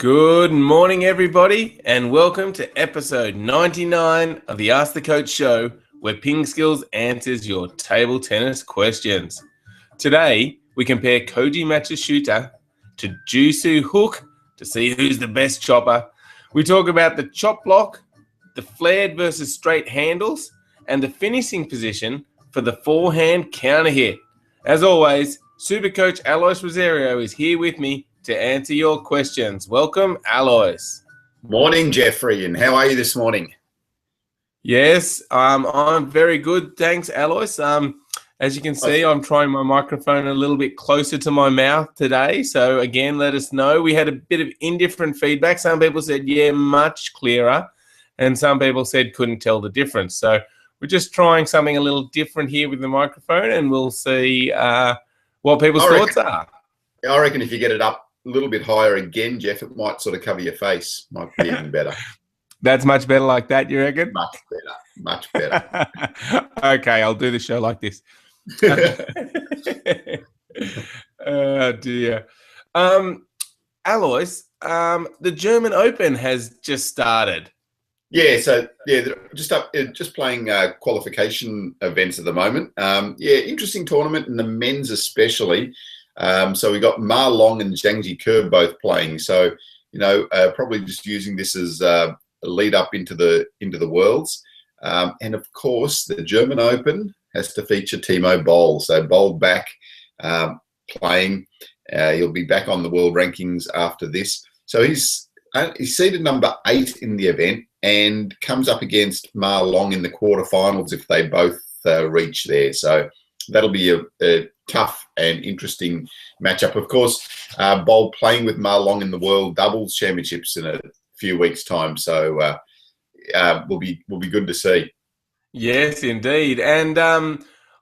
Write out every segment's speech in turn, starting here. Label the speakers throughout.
Speaker 1: Good morning, everybody, and welcome to episode 99 of the Ask the Coach show, where PingSkills answers your table tennis questions. Today, we compare Koji Matcha Shooter to Jusu Hook to see who's the best chopper. We talk about the chop block, the flared versus straight handles, and the finishing position for the forehand counter hit. As always, Super Coach Alois Rosario is here with me to answer your questions. Welcome, Alois.
Speaker 2: Morning, Jeffrey, and how are you this morning?
Speaker 1: Yes, I'm very good. Thanks, Alois. As you can see, I'm trying my microphone a little bit closer to my mouth today. So again, let us know. We had a bit of indifferent feedback. Some people said, yeah, much clearer. And some people said couldn't tell the difference. So we're just trying something a little different here with the microphone, and we'll see what people's thoughts are.
Speaker 2: I reckon if you get it up a little bit higher again, Jeff, it might sort of cover your face. Might be even better.
Speaker 1: That's much better like that, you reckon?
Speaker 2: Much better. Much better.
Speaker 1: Okay, I'll do the show like this. Oh, dear. Alois, the German Open has just started.
Speaker 2: Yeah, so they're just playing qualification events at the moment. Interesting tournament, and the men's especially. So we got Ma Long and Zhang Jike both playing. So probably just using this as a lead up into the Worlds. And of course, the German Open has to feature Timo Boll. So Boll back playing. He'll be back on the world rankings after this. So he's seeded number 8 in the event and comes up against Ma Long in the quarterfinals if they both reach there. So that'll be a tough and interesting matchup. Of course, Boll playing with Ma Long in the World Doubles Championships in a few weeks' time. So will be good to see.
Speaker 1: Yes, indeed. And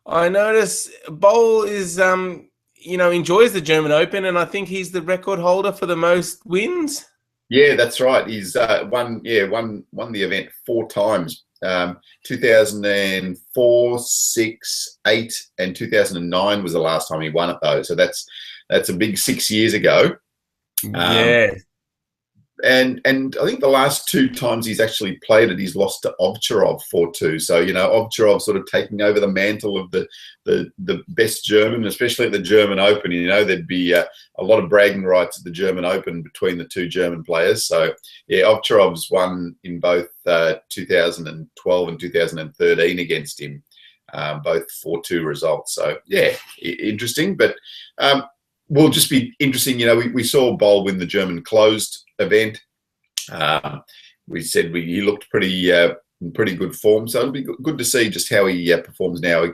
Speaker 1: I notice Boll is enjoys the German Open, and I think he's the record holder for the most wins.
Speaker 2: Yeah, that's right. He's won the event 4 times. 2004, 6, 8, and 2009 was the last time he won it, though. So that's a big 6 years ago.
Speaker 1: Yeah.
Speaker 2: And I think the last 2 times he's actually played it, he's lost to Ovtcharov 4-2. So, Ovtcharov sort of taking over the mantle of the best German, especially at the German Open. There'd be a lot of bragging rights at the German Open between the 2 German players. So, yeah, Ovtcharov's won in both 2012 and 2013 against him, both 4-2 results. So, yeah, interesting. But will just be interesting. We saw Boll win the German closed event. We said he looked in pretty good form, so it'll be good to see just how he performs now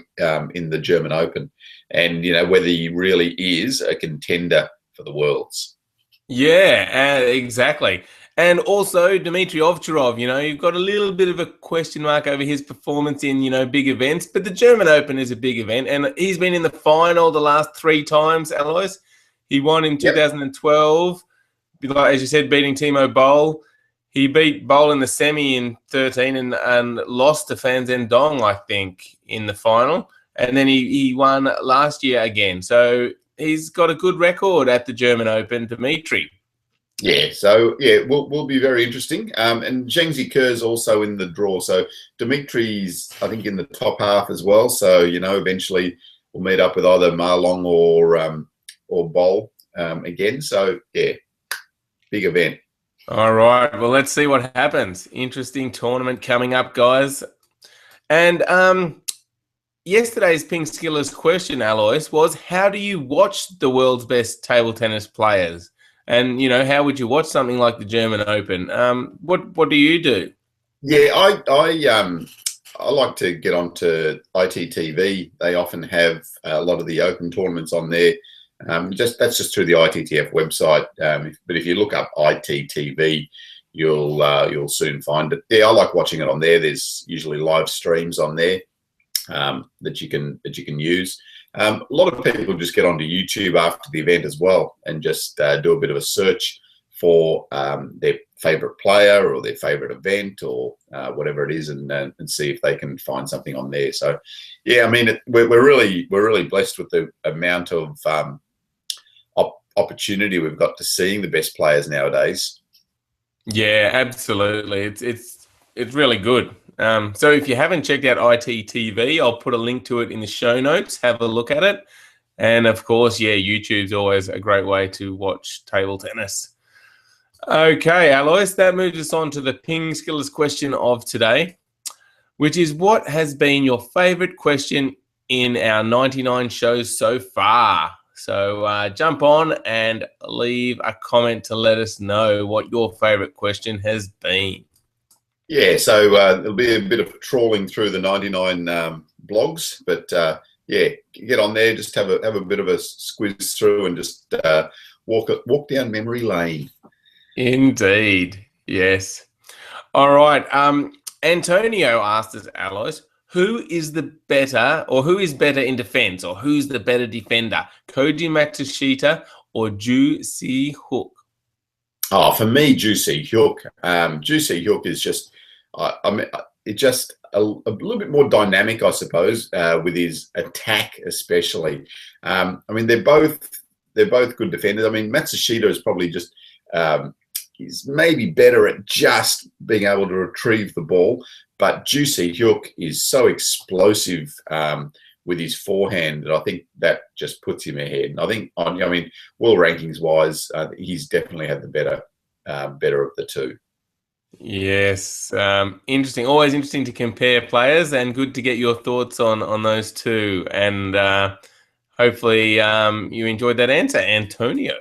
Speaker 2: in the German Open, and whether he really is a contender for the Worlds.
Speaker 1: Yeah, exactly. And also Dmitry Ovtcharov, you've got a little bit of a question mark over his performance in big events, but the German Open is a big event, and he's been in the final the last 3 times. Alois, he won in 2012. As you said, beating Timo Boll. He beat Boll in the semi in 13 and lost to Fan Zhendong, I think, in the final. And then he won last year again. So he's got a good record at the German Open, Dmitry.
Speaker 2: Yeah, so will be very interesting. And Zhang Jike is also in the draw. So Dimitri's, I think, in the top half as well. So eventually we'll meet up with either Ma Long or Boll again. So yeah. Big event.
Speaker 1: All right. Well, let's see what happens. Interesting tournament coming up, guys. And yesterday's PingSkills question, Alois, was how do you watch the world's best table tennis players? And, how would you watch something like the German Open? What do you do?
Speaker 2: Yeah, I like to get onto ITTV. They often have a lot of the open tournaments on there. That's just through the ITTF website. But if you look up ITTV, you'll soon find it. Yeah, I like watching it on there. There's usually live streams on there that you can use. A lot of people just get onto YouTube after the event as well and just do a bit of a search for their favorite player or their favorite event or whatever it is, and see if they can find something on there. So, yeah, I mean, we're really blessed with the amount of opportunity we've got to seeing the best players nowadays.
Speaker 1: Yeah, absolutely. It's really good. So if you haven't checked out ITTV, I'll put a link to it in the show notes. Have a look at it. And of course, yeah, YouTube's always a great way to watch table tennis. Okay, Alois, that moves us on to the PingSkills question of today, which is, what has been your favorite question in our 99 shows so far? So jump on and leave a comment to let us know what your favorite question has been.
Speaker 2: Yeah, so there'll be a bit of trawling through the 99 blogs, but yeah, get on there, just have a bit of a squiz through and just walk down memory lane.
Speaker 1: Indeed, yes. All right. Antonio asked us, Alois, who is better in defense, or who's the better defender, Koji Matsushita or Ju Si-hook?
Speaker 2: Oh, for me, Ju Si-hook. Ju Si-hook is just, I mean, it's just a little bit more dynamic, I suppose, with his attack, especially. I mean, they're both good defenders. I mean, Matsushita is probably just he's maybe better at just being able to retrieve the ball, but Ju Si-hook is so explosive with his forehand that I think that just puts him ahead. And I think, I mean, world rankings wise, he's definitely had the better of the two.
Speaker 1: Yes, interesting. Always interesting to compare players, and good to get your thoughts on those two. And hopefully you enjoyed that answer, Antonio.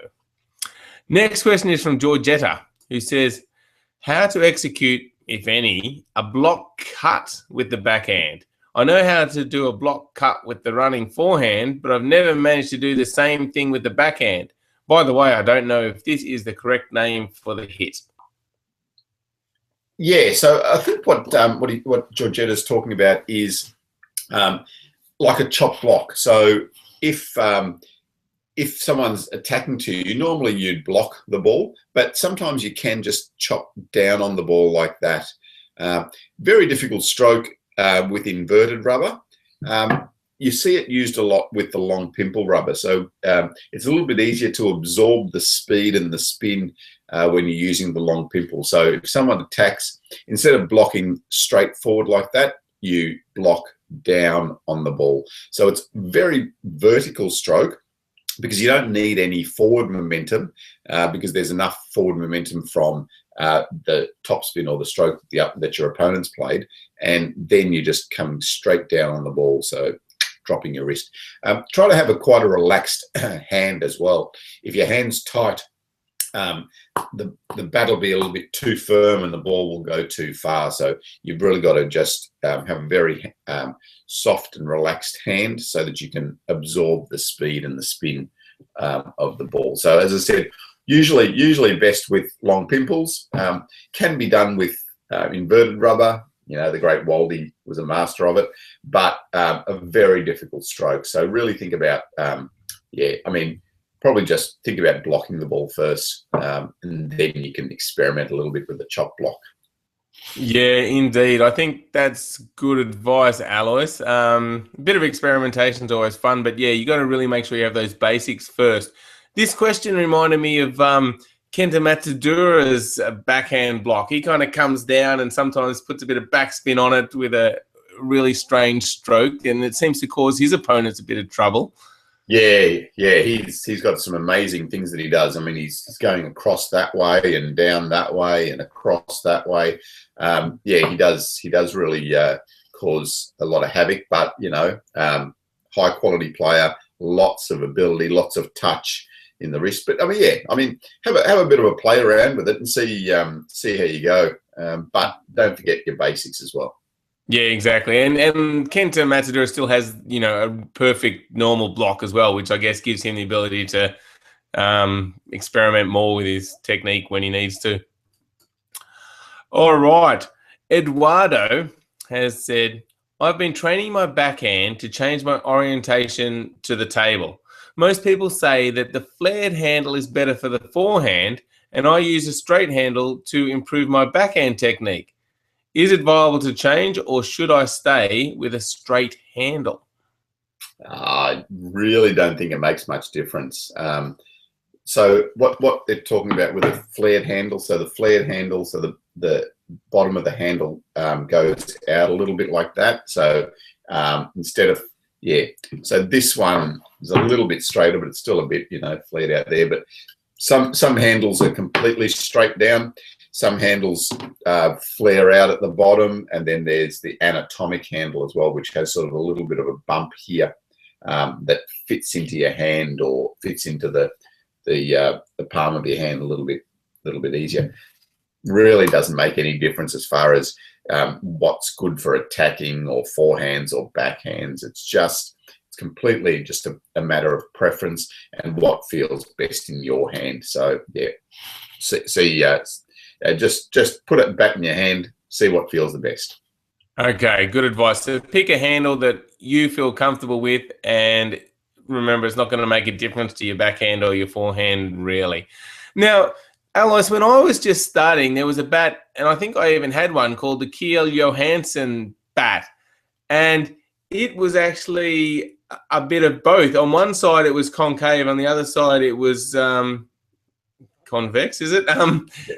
Speaker 1: Next question is from Georgetta, who says, how to execute, if any, a block cut with the backhand. I know how to do a block cut with the running forehand, but I've never managed to do the same thing with the backhand. By the way, I don't know if this is the correct name for the hit.
Speaker 2: Yeah, so I think what Georgetta's talking about is like a chop block. So if someone's attacking to you, normally you'd block the ball, but sometimes you can just chop down on the ball like that. Very difficult stroke with inverted rubber. You see it used a lot with the long pimple rubber. So it's a little bit easier to absorb the speed and the spin when you're using the long pimple. So if someone attacks, instead of blocking straight forward like that, you block down on the ball. So it's very vertical stroke, because you don't need any forward momentum because there's enough forward momentum from the topspin or the stroke that your opponent's played, and then you just come straight down on the ball, so dropping your wrist. Try to have quite a relaxed hand as well. If your hand's tight, the bat will be a little bit too firm and the ball will go too far. So you've really got to just have a very soft and relaxed hand so that you can absorb the speed and the spin of the ball. So as I said, usually best with long pimples. Can be done with inverted rubber. You know, the great Waldy was a master of it, but a very difficult stroke. So really think about, probably just think about blocking the ball first, and then you can experiment a little bit with the chop block.
Speaker 1: Yeah, indeed. I think that's good advice, Alois. A bit of experimentation is always fun, but yeah, you got to really make sure you have those basics first. This question reminded me of Kenta Matsudura's backhand block. He kind of comes down and sometimes puts a bit of backspin on it with a really strange stroke, and it seems to cause his opponents a bit of trouble.
Speaker 2: Yeah, he's got some amazing things that he does. I mean, he's going across that way and down that way and across that way. He does really cause a lot of havoc. But you know, high quality player, lots of ability, lots of touch in the wrist. But have a bit of a play around with it and see how you go. But don't forget your basics as well.
Speaker 1: Yeah, exactly. And Kenta Matsudura still has, a perfect normal block as well, which I guess gives him the ability to experiment more with his technique when he needs to. All right. Eduardo has said, I've been training my backhand to change my orientation to the table. Most people say that the flared handle is better for the forehand, and I use a straight handle to improve my backhand technique. Is it viable to change, or should I stay with a straight handle?
Speaker 2: I really don't think it makes much difference. So what they're talking about with a flared handle, so the flared handle, so the bottom of the handle goes out a little bit like that. So instead of, yeah, so this one is a little bit straighter, but it's still a bit, flared out there. But some handles are completely straight down. Some handles flare out at the bottom, and then there's the anatomic handle as well, which has sort of a little bit of a bump here that fits into your hand or fits into the palm of your hand a little bit easier. Really doesn't make any difference as far as what's good for attacking or forehands or backhands. It's completely just a matter of preference and what feels best in your hand. So yeah, just put it back in your hand, see what feels the best.
Speaker 1: Okay, good advice. So pick a handle that you feel comfortable with, and remember, it's not going to make a difference to your backhand or your forehand, really. Now, Alois, when I was just starting, there was a bat, and I think I even had one called the Kiel Johansson bat, and it was actually a bit of both. On one side, it was concave. On the other side, it was convex, is it?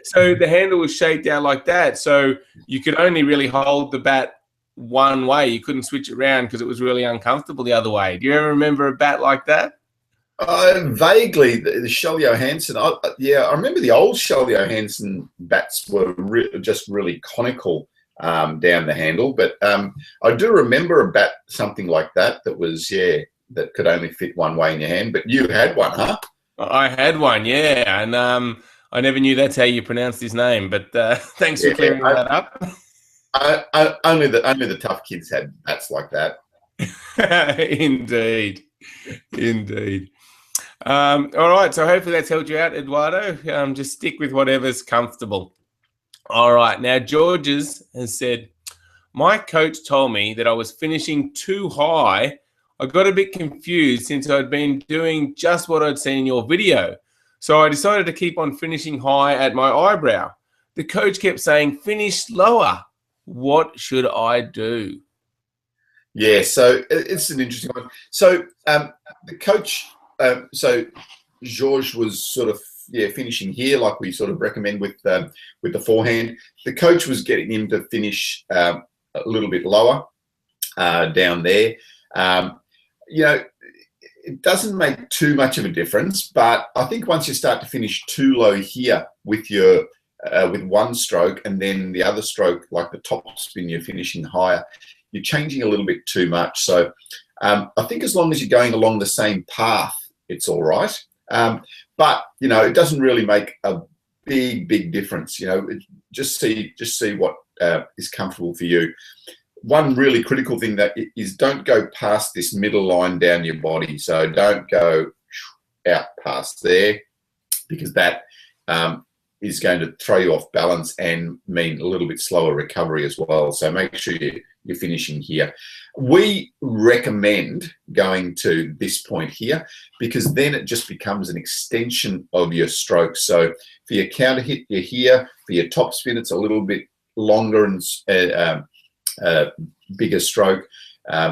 Speaker 1: So the handle was shaped out like that. So you could only really hold the bat one way. You couldn't switch it around because it was really uncomfortable the other way. Do you ever remember a bat like that?
Speaker 2: Vaguely, the Shell Johansson. I remember the old Shell Johansson bats were just really conical down the handle. But I do remember a bat, something like that, that was, that could only fit one way in your hand. But you had one, huh?
Speaker 1: I had one, yeah, and I never knew that's how you pronounced his name. But thanks for clearing that up.
Speaker 2: Only the tough kids had bats like that.
Speaker 1: Indeed. All right, so hopefully that's helped you out, Eduardo. Just stick with whatever's comfortable. All right, now Georges has said, my coach told me that I was finishing too high. I got a bit confused since I'd been doing just what I'd seen in your video. So I decided to keep on finishing high at my eyebrow. The coach kept saying, finish lower. What should I do?
Speaker 2: Yeah, so it's an interesting one. So the coach, so Georges was sort of finishing here, like we sort of recommend with the forehand. The coach was getting him to finish a little bit lower down there. It doesn't make too much of a difference, but I think once you start to finish too low here with your with one stroke, and then the other stroke, like the top spin, you're finishing higher, you're changing a little bit too much. So I think as long as you're going along the same path, it's all right. But it doesn't really make a big difference. Just see what is comfortable for you. One really critical thing that is, don't go past this middle line down your body. So don't go out past there, because that is going to throw you off balance and mean a little bit slower recovery as well. So make sure you're finishing here. We recommend going to this point here, because then it just becomes an extension of your stroke. So for your counter hit, you're here. For your top spin, it's a little bit longer and bigger stroke.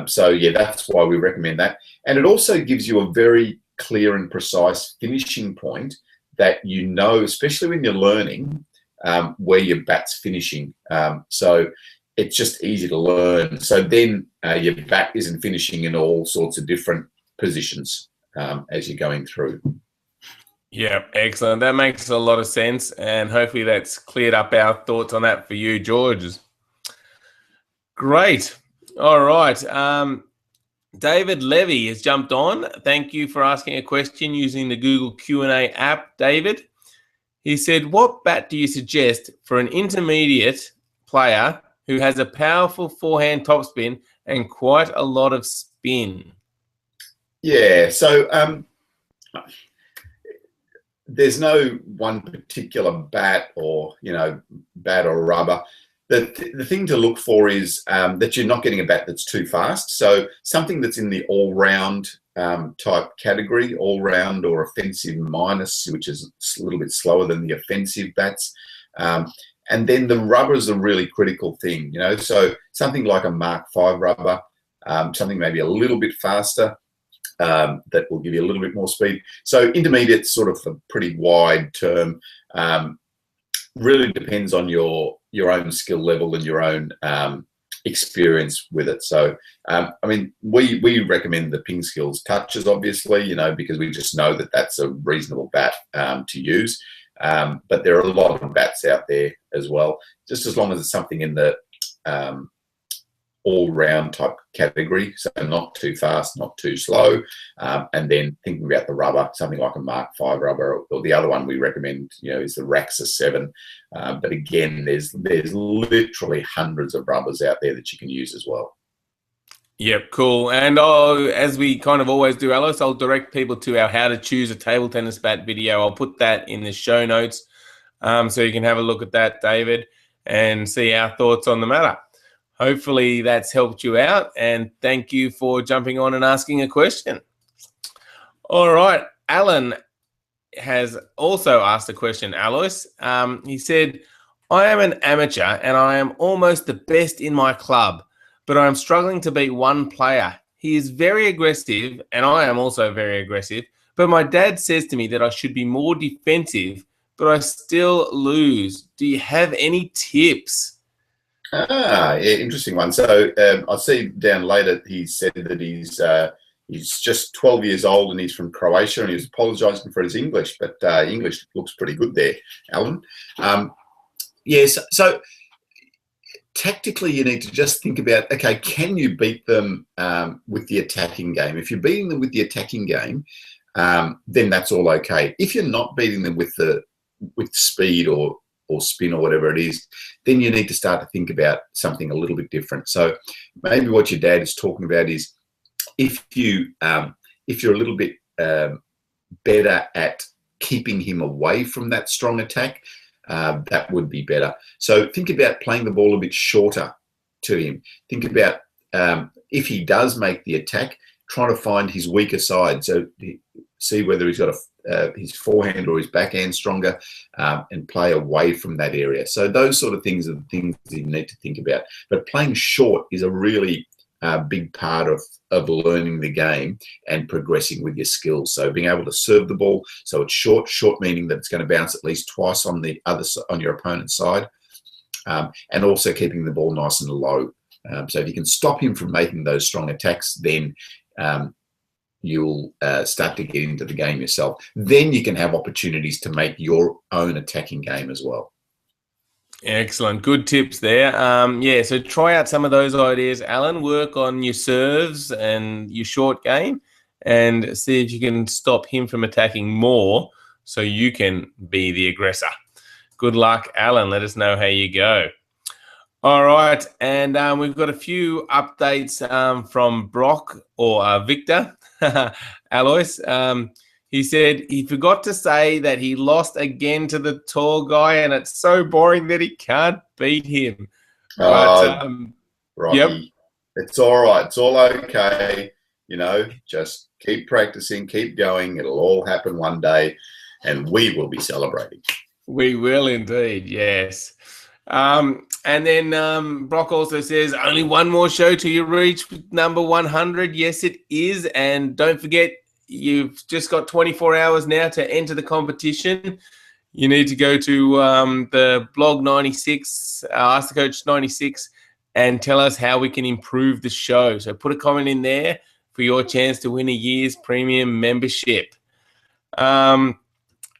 Speaker 2: So yeah, that's why we recommend that. And it also gives you a very clear and precise finishing point that especially when you're learning where your bat's finishing. So it's just easy to learn. So then your bat isn't finishing in all sorts of different positions as you're going through.
Speaker 1: Yeah, excellent. That makes a lot of sense, and hopefully that's cleared up our thoughts on that for you, George. Great. All right. David Levy has jumped on. Thank you for asking a question using the Google Q&A app, David. He said, what bat do you suggest for an intermediate player who has a powerful forehand topspin and quite a lot of spin?
Speaker 2: Yeah, so there's no one particular bat or, bat or rubber. The thing to look for is that you're not getting a bat that's too fast. So something that's in the all-round type category, all-round or offensive minus, which is a little bit slower than the offensive bats. And then the rubber is a really critical thing, So something like a Mark V rubber, something maybe a little bit faster. that will give you a little bit more speed. So intermediate's sort of a pretty wide term. Really depends on your own skill level and your own experience with it. So I mean, we recommend the PingSkills touches, obviously, you know, because we just know that that's a reasonable bat to use. But there are a lot of bats out there as well, just as long as it's something in the all-round type category, so not too fast, not too slow, and then thinking about the rubber, something like a Mark V rubber, or the other one we recommend, you know, is the Raxa 7. But again, there's literally hundreds of rubbers out there that you can use as well.
Speaker 1: Yep, cool. And as we kind of always do, Alice, I'll direct people to our how to choose a table tennis bat video. I'll put that in the show notes, so you can have a look at that, David, and see our thoughts on the matter. Hopefully that's helped you out, and thank you for jumping on and asking a question. All right, Alan has also asked a question, Alois. He said, I am an amateur and I am almost the best in my club, but I'm struggling to beat one player. He is very aggressive and I am also very aggressive, but my dad says to me that I should be more defensive, but I still lose. Do you have any tips?
Speaker 2: Yeah, interesting one. So I see down later he said that he's just 12 years old and he's from Croatia, and he was apologising for his English, but English looks pretty good there, Alan. Yes, so tactically you need to just think about, okay, can you beat them with the attacking game? If you're beating them with the attacking game, then that's all okay. If you're not beating them with speed or spin or whatever it is, then you need to start to think about something a little bit different. So maybe what your dad is talking about is if you're a little bit better at keeping him away from that strong attack, that would be better. So think about playing the ball a bit shorter to him. Think about if he does make the attack, trying to find his weaker side. So see whether he's got his forehand or his backhand stronger, and play away from that area. So those sort of things are the things that you need to think about. But playing short is a really big part of learning the game and progressing with your skills. So being able to serve the ball, so it's short meaning that it's going to bounce at least twice on your opponent's side, and also keeping the ball nice and low. So if you can stop him from making those strong attacks, then you'll start to get into the game yourself. Then you can have opportunities to make your own attacking game as well.
Speaker 1: Excellent. Good tips there. Yeah, so try out some of those ideas, Alan. Work on your serves and your short game and see if you can stop him from attacking more so you can be the aggressor. Good luck, Alan. Let us know how you go. All right, and we've got a few updates from Brock or Victor, Alois. He said he forgot to say that he lost again to the tall guy, and it's so boring that he can't beat him. But,
Speaker 2: Rocky,
Speaker 1: yep.
Speaker 2: It's all right. It's all okay. You know, just keep practicing, keep going. It'll all happen one day, and we will be celebrating.
Speaker 1: We will indeed, yes. And then Brock also says, only one more show till you reach number 100. Yes, it is. And don't forget, you've just got 24 hours now to enter the competition. You need to go to the blog 96, Ask the Coach 96, and tell us how we can improve the show. So put a comment in there for your chance to win a year's premium membership. And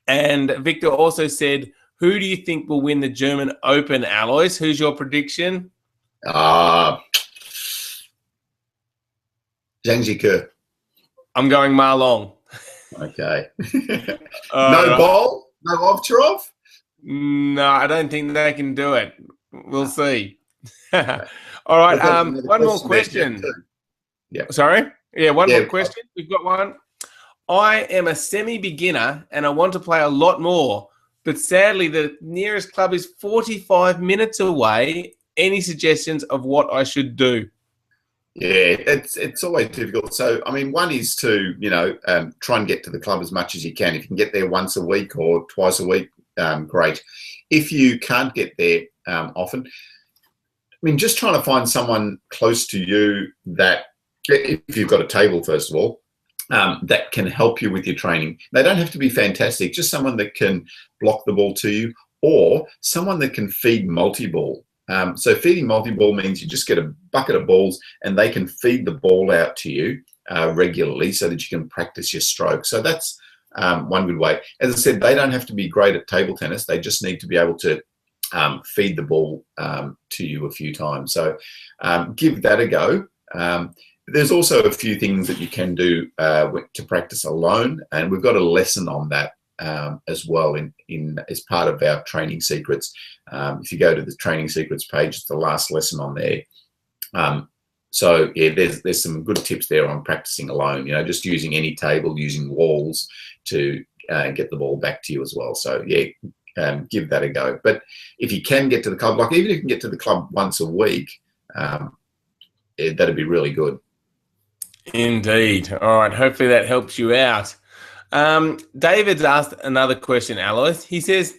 Speaker 1: Victor also said, who do you think will win the German Open, Alois? Who's your prediction?
Speaker 2: Zhang Ke.
Speaker 1: I'm going Ma Long.
Speaker 2: Okay. No ball? No Ovcharov?
Speaker 1: No, I don't think they can do it. We'll see. All right. One more question.
Speaker 2: Yeah.
Speaker 1: Sorry? Yeah, one more question. We've got one. I am a semi-beginner and I want to play a lot more, but sadly the nearest club is 45 minutes away. Any suggestions of what I should do?
Speaker 2: Yeah, it's always difficult. So, I mean, one is to, try and get to the club as much as you can. If you can get there once a week or twice a week, great. If you can't get there often, I mean, just trying to find someone close to you that, if you've got a table, first of all, that can help you with your training. They don't have to be fantastic, just someone that can block the ball to you, or someone that can feed multi-ball. So feeding multi-ball means you just get a bucket of balls and they can feed the ball out to you regularly so that you can practice your stroke. So that's one good way. As I said, they don't have to be great at table tennis. They just need to be able to feed the ball to you a few times. So give that a go. There's also a few things that you can do to practice alone, and we've got a lesson on that as well in as part of our training secrets. If you go to the training secrets page, it's the last lesson on there. So yeah, there's some good tips there on practicing alone. Just using any table, using walls to get the ball back to you as well. So yeah, give that a go. But if you can get to the club, like even if you can get to the club once a week, that'd be really good.
Speaker 1: Indeed. All right. Hopefully that helps you out. David's asked another question, Alois. He says,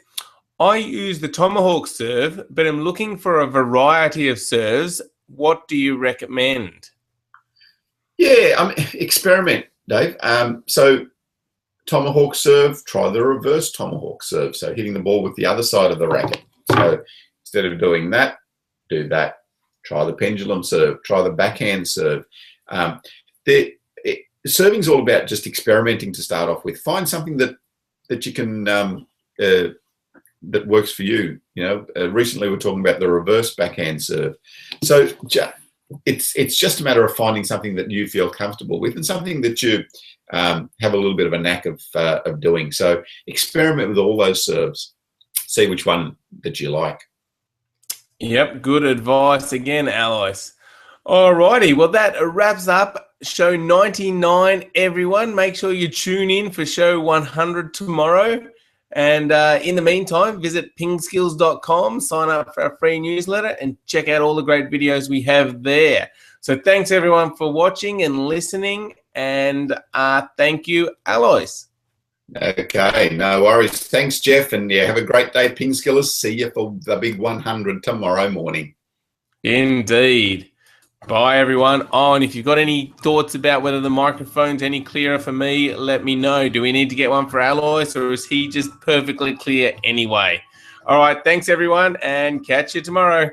Speaker 1: I use the tomahawk serve, but I'm looking for a variety of serves. What do you recommend?
Speaker 2: Yeah, experiment, Dave. So tomahawk serve, try the reverse tomahawk serve. So hitting the ball with the other side of the racket. So instead of doing that, do that. Try the pendulum serve, try the backhand serve. Serving is all about just experimenting to start off with. Find something that you can that works for you. Recently we're talking about the reverse backhand serve. So it's just a matter of finding something that you feel comfortable with and something that you have a little bit of a knack of doing. So experiment with all those serves. See which one that you like.
Speaker 1: Yep, good advice again, Alois. Alrighty, well that wraps up show 99, everyone. Make sure you tune in for show 100 tomorrow. And in the meantime, visit pingskills.com, sign up for our free newsletter, and check out all the great videos we have there. So thanks, everyone, for watching and listening. And thank you, Alois.
Speaker 2: Okay, no worries. Thanks, Jeff. And yeah, have a great day, PingSkillers. See you for the big 100 tomorrow morning.
Speaker 1: Indeed. Bye, everyone. Oh, and if you've got any thoughts about whether the microphone's any clearer for me, let me know. Do we need to get one for Alois, or is he just perfectly clear anyway? All right, thanks, everyone, and catch you tomorrow.